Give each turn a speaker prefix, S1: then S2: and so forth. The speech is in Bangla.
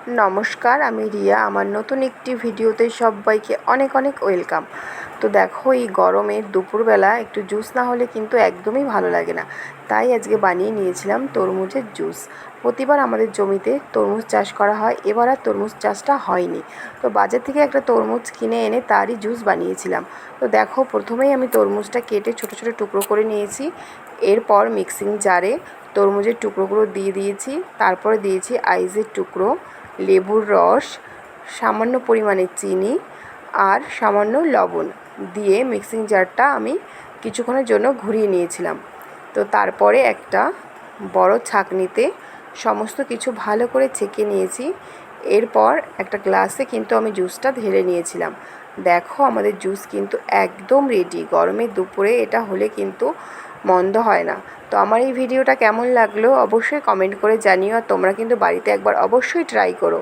S1: নমস্কার, আমি রিয়া। আমার নতুন একটি ভিডিওতে সবাইকে অনেক অনেক ওয়েলকাম। তো দেখো, এই গরমের দুপুরবেলা একটু জুস না হলে কিন্তু একদমই ভালো লাগে না। তাই আজকে বানিয়ে নিয়েছিলাম তরমুজের জুস। প্রতিবার আমাদের জমিতে তরমুজ চাষ করা হয়, এবার আর তরমুজ চাষটা হয়নি। তো বাজার থেকে একটা তরমুজ কিনে এনে তারই জুস বানিয়েছিলাম। তো দেখো, প্রথমেই আমি তরমুজটা কেটে ছোটো ছোটো টুকরো করে নিয়েছি। এরপর মিক্সিং জারে তরমুজের টুকরোগুলো দিয়ে দিয়েছি। তারপরে দিয়েছি আইসের টুকরো, লেবুর রস, সামান্য পরিমাণে চিনি আর সামান্য লবণ দিয়ে মিক্সিং জারটা আমি কিছুক্ষণের জন্য ঘুরিয়ে নিয়েছিলাম। তো তারপরে একটা বড় ছাঁকনিতে সমস্ত কিছু ভালো করে ছেঁকে নিয়েছি। এরপর একটা গ্লাসে কিন্তু আমি জুসটা ঢেলে নিয়েছিলাম। দেখো, আমাদের জুস কিন্তু একদম রেডি। গরমের দুপুরে এটা হলে কিন্তু মন্দ হয় না। তো আমার এই ভিডিওটা কেমন লাগলো অবশ্যই কমেন্ট করে জানিও, আর তোমরা কিন্তু বাড়িতে একবার অবশ্যই ট্রাই করো।